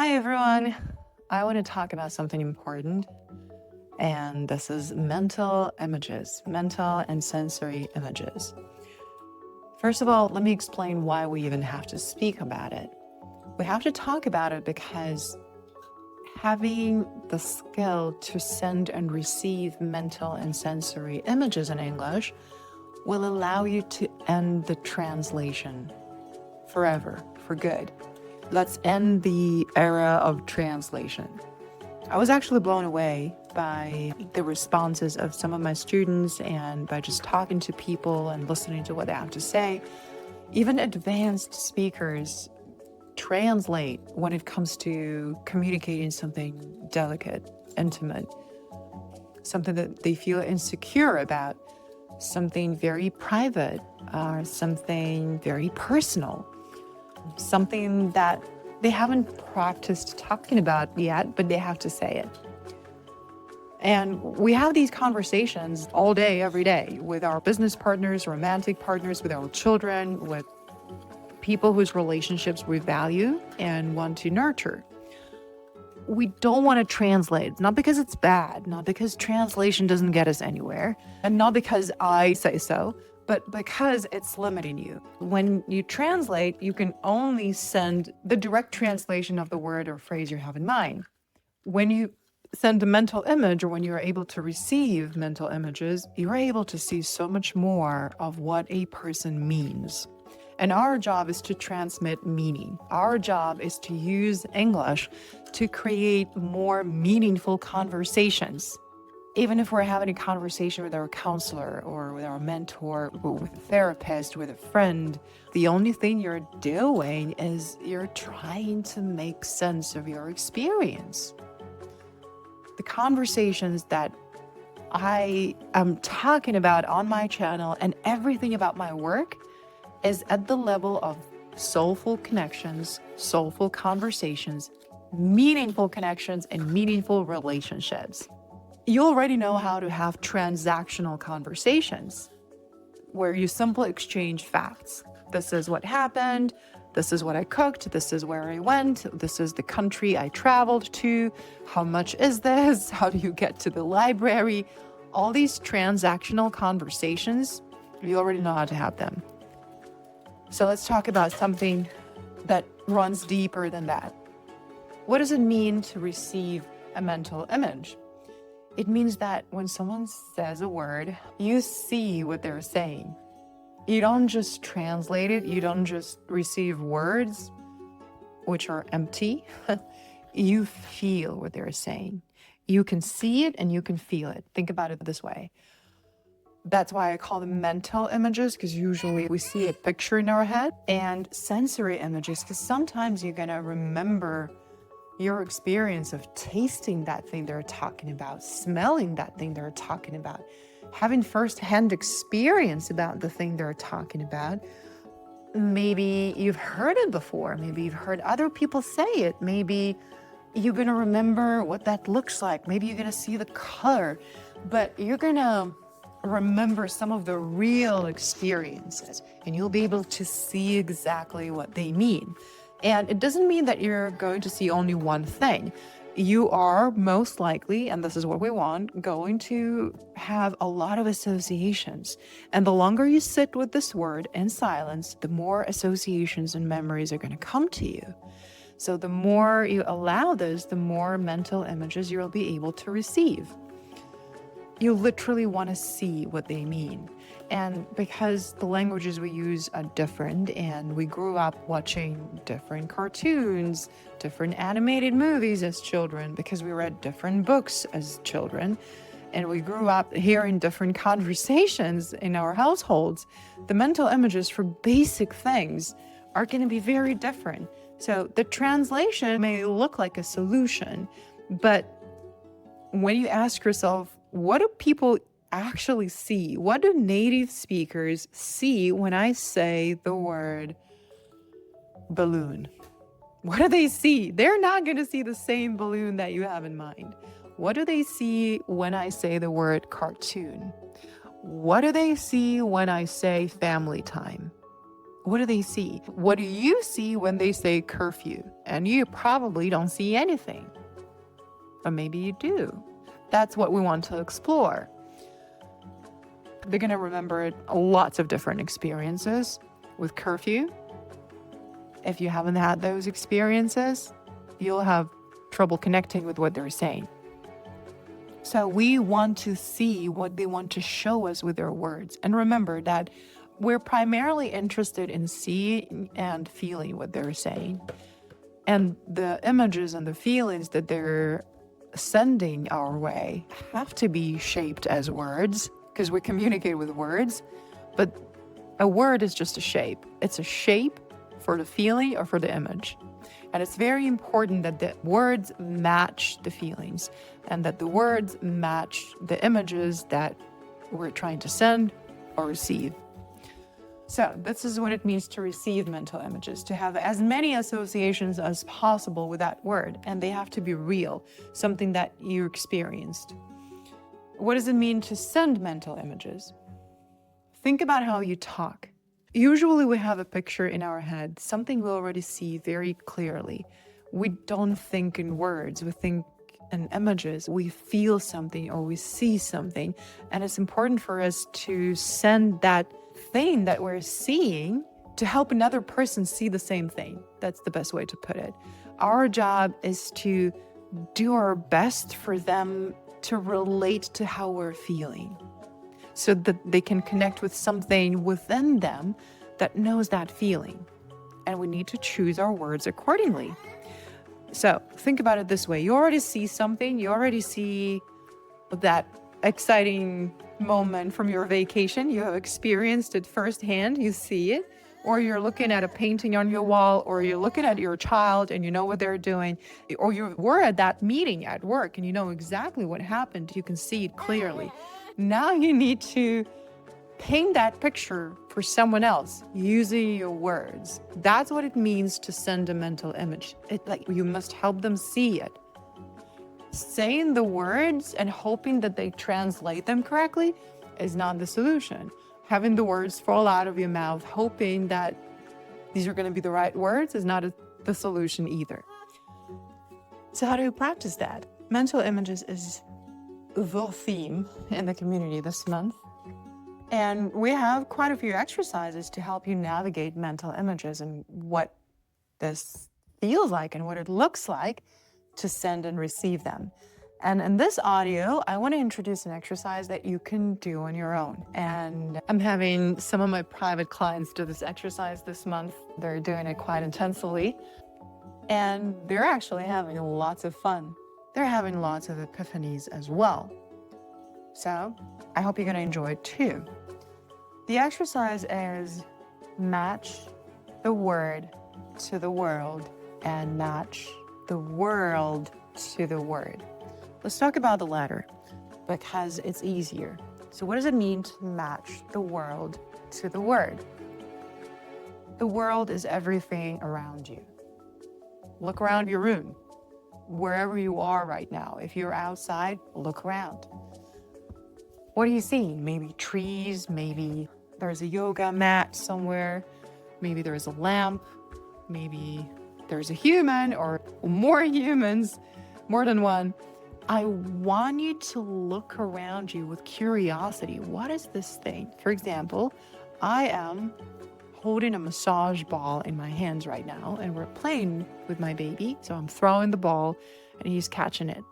Hi, everyone. I want to talk about something important, and this is mental images, mental and sensory images. First of all, let me explain why we even have to speak about it. We have to talk about it because having the skill to send and receive mental and sensory images in English will allow you to end the translation forever, for good. Let's end the era of translation. I was actually blown away by the responses of some of my students and by just talking to people and listening to what they have to say. Even advanced speakers translate when it comes to communicating something delicate, intimate, something that they feel insecure about, something very private, something very personal, something that they haven't practiced talking about yet, but they have to say it. And we have these conversations all day, every day, with our business partners, romantic partners, with our children, with people whose relationships we value and want to nurture. We don't want to translate, not because it's bad, not because translation doesn't get us anywhere, and not because I say so, but because it's limiting you. When you translate, you can only send the direct translation of the word or phrase you have in mind. When you send a mental image, or when you're able to receive mental images, you're able to see so much more of what a person means. And our job is to transmit meaning. Our job is to use English to create more meaningful conversations. Even if we're having a conversation with our counselor or with our mentor, with a therapist, with a friend, the only thing you're doing is you're trying to make sense of your experience. The conversations that I am talking about on my channel and everything about my work is at the level of soulful connections, soulful conversations, meaningful connections, and meaningful relationships. You already know how to have transactional conversations where you simply exchange facts. This is what happened. This is what I cooked. This is where I went. This is the country I traveled to. How much is this? How do you get to the library? All these transactional conversations, you already know how to have them. So let's talk about something that runs deeper than that. What does it mean to receive a mental image? It means that when someone says a word, you see what they're saying. You don't just translate it. You don't just receive words, which are empty. You feel what they're saying. You can see it and you can feel it. Think about it this way. That's why I call them mental images, because usually we see a picture in our head, and sensory images, because sometimes you're going to remember your experience of tasting that thing they're talking about, smelling that thing they're talking about, having firsthand experience about the thing they're talking about. Maybe you've heard it before. Maybe you've heard other people say it. Maybe you're going to remember what that looks like. Maybe you're going to see the color, but you're going to remember some of the real experiences, and you'll be able to see exactly what they mean. And it doesn't mean that you're going to see only one thing. You are most likely, and this is what we want, going to have a lot of associations. And the longer you sit with this word in silence, the more associations and memories are going to come to you. So the more you allow this, the more mental images you'll be able to receive. You literally want to see what they mean. And because the languages we use are different, and we grew up watching different cartoons, different animated movies as children, because we read different books as children, and we grew up hearing different conversations in our households, the mental images for basic things are going to be very different. So the translation may look like a solution, but when you ask yourself, what do people actually see? What do native speakers see when I say the word balloon? What do they see? They're not going to see the same balloon that you have in mind. What do they see when I say the word cartoon? What do they see when I say family time? What do they see? What do you see when they say curfew? And you probably don't see anything. Or maybe you do. That's what we want to explore. They're going to remember lots of different experiences with curfew. If you haven't had those experiences, you'll have trouble connecting with what they're saying. So we want to see what they want to show us with their words. And remember that we're primarily interested in seeing and feeling what they're saying. And the images and the feelings that they're sending our way have to be shaped as words, because we communicate with words. But a word is just a shape. It's a shape for the feeling or for the image. And it's very important that the words match the feelings and that the words match the images that we're trying to send or receive. So this is what it means to receive mental images, to have as many associations as possible with that word, and they have to be real, something that you experienced. What does it mean to send mental images? Think about how you talk. Usually we have a picture in our head, something we already see very clearly. We don't think in words, we think in images. We feel something or we see something, and it's important for us to send that thing that we're seeing to help another person see the same thing. That's the best way to put it. Our job is to do our best for them to relate to how we're feeling, so that they can connect with something within them that knows that feeling. And we need to choose our words accordingly. So think about it this way. You already see something. You already see that exciting moment from your vacation. You have experienced it firsthand. You see it. Or you're looking at a painting on your wall, or you're looking at your child and you know what they're doing, or you were at that meeting at work and you know exactly what happened. You can see it clearly. Now you need to paint that picture for someone else using your words. That's what it means to send a mental image. You must help them see it. Saying the words and hoping that they translate them correctly is not the solution. Having the words fall out of your mouth, hoping that these are going to be the right words, is not the solution either. So how do you practice that? Mental images is the theme in the community this month. And we have quite a few exercises to help you navigate mental images and what this feels like and what it looks like to send and receive them. And in this audio, I want to introduce an exercise that you can do on your own. And I'm having some of my private clients do this exercise this month. They're doing it quite intensely. And they're actually having lots of fun. They're having lots of epiphanies as well. So I hope you're going to enjoy it too. The exercise is match the word to the world and match the world to the word. Let's talk about the latter because it's easier. So what does it mean to match the world to the word? The world is everything around you. Look around your room, wherever you are right now. If you're outside, look around. What do you see? Maybe trees, maybe there's a yoga mat somewhere, maybe there's a lamp, maybe there's a human or more humans, more than one. I want you to look around you with curiosity. What is this thing? For example, I am holding a massage ball in my hands right now, and we're playing with my baby. So I'm throwing the ball and he's catching it.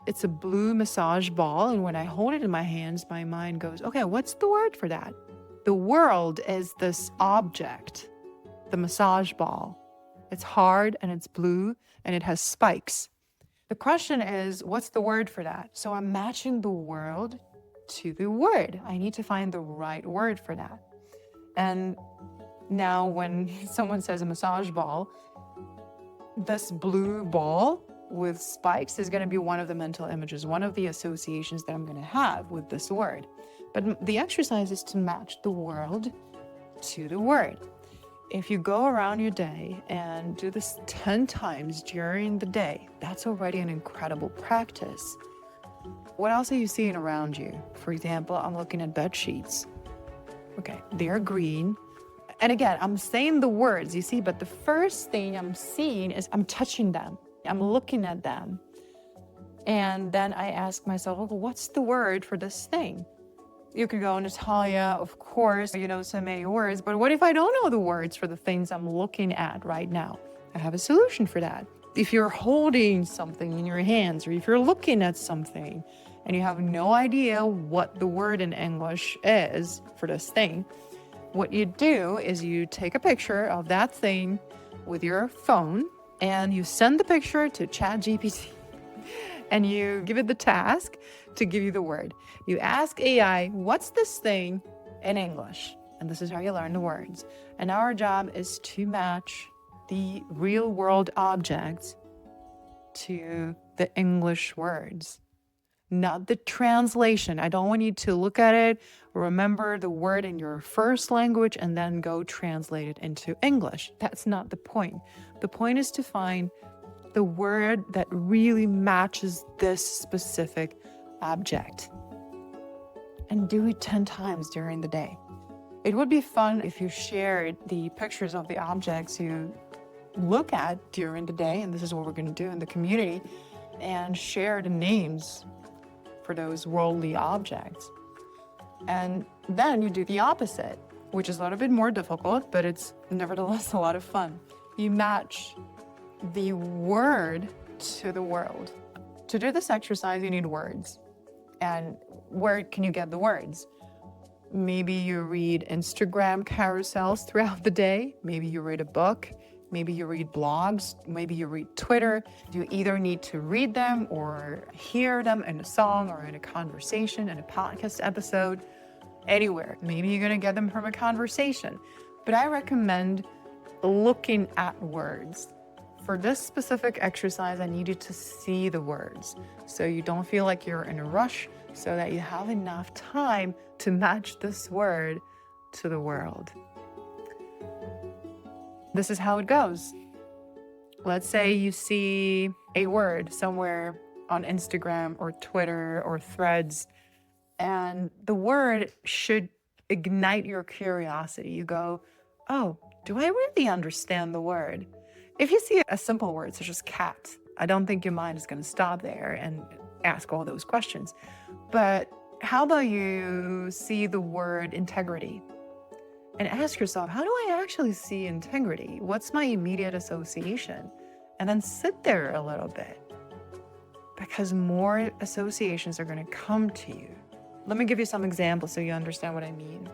It's a blue massage ball, and when I hold it in my hands, my mind goes, okay, what's the word for that? The world is this object, the massage ball. It's hard and it's blue and it has spikes. The question is, what's the word for that? So I'm matching the world to the word. I need to find the right word for that. And now when someone says a massage ball, this blue ball with spikes is going to be one of the mental images, one of the associations that I'm going to have with this word. But the exercise is to match the world to the word. If you go around your day and do this 10 times during the day, that's already an incredible practice. What else are you seeing around you? For example, I'm looking at bed sheets. Okay, they're green. And again, I'm saying the words, you see, but the first thing I'm seeing is I'm touching them. I'm looking at them. And then I ask myself, okay, what's the word for this thing? You could go, Natalia, of course, you know so many words, but what if I don't know the words for the things I'm looking at right now? I have a solution for that. If you're holding something in your hands, or if you're looking at something and you have no idea what the word in English is for this thing, what you do is you take a picture of that thing with your phone and you send the picture to ChatGPT and you give it the task to give you the word. You ask AI, what's this thing in English? And this is how you learn the words. And our job is to match the real world objects to the English words, not the translation. I don't want you to look at it, remember the word in your first language, and then go translate it into English. That's not the point. The point is to find the word that really matches this specific object and do it 10 times during the day. It would be fun if you shared the pictures of the objects you look at during the day, and this is what we're going to do in the community, and share the names for those worldly objects. And then you do the opposite, which is a little bit more difficult, but it's nevertheless a lot of fun. You match the word to the world. To do this exercise, you need words. And where can you get the words? Maybe you read Instagram carousels throughout the day. Maybe you read a book. Maybe you read blogs. Maybe you read Twitter. You either need to read them or hear them in a song or in a conversation, in a podcast episode, anywhere. Maybe you're going to get them from a conversation. But I recommend looking at words. For this specific exercise, I need you to see the words so you don't feel like you're in a rush, so that you have enough time to match this word to the world. This is how it goes. Let's say you see a word somewhere on Instagram or Twitter or Threads, and the word should ignite your curiosity. You go, oh, do I really understand the word? If you see a simple word such as cat, I don't think your mind is going to stop there and ask all those questions. But how about you see the word integrity? And ask yourself, how do I actually see integrity? What's my immediate association? And then sit there a little bit, because more associations are going to come to you. Let me give you some examples so you understand what I mean.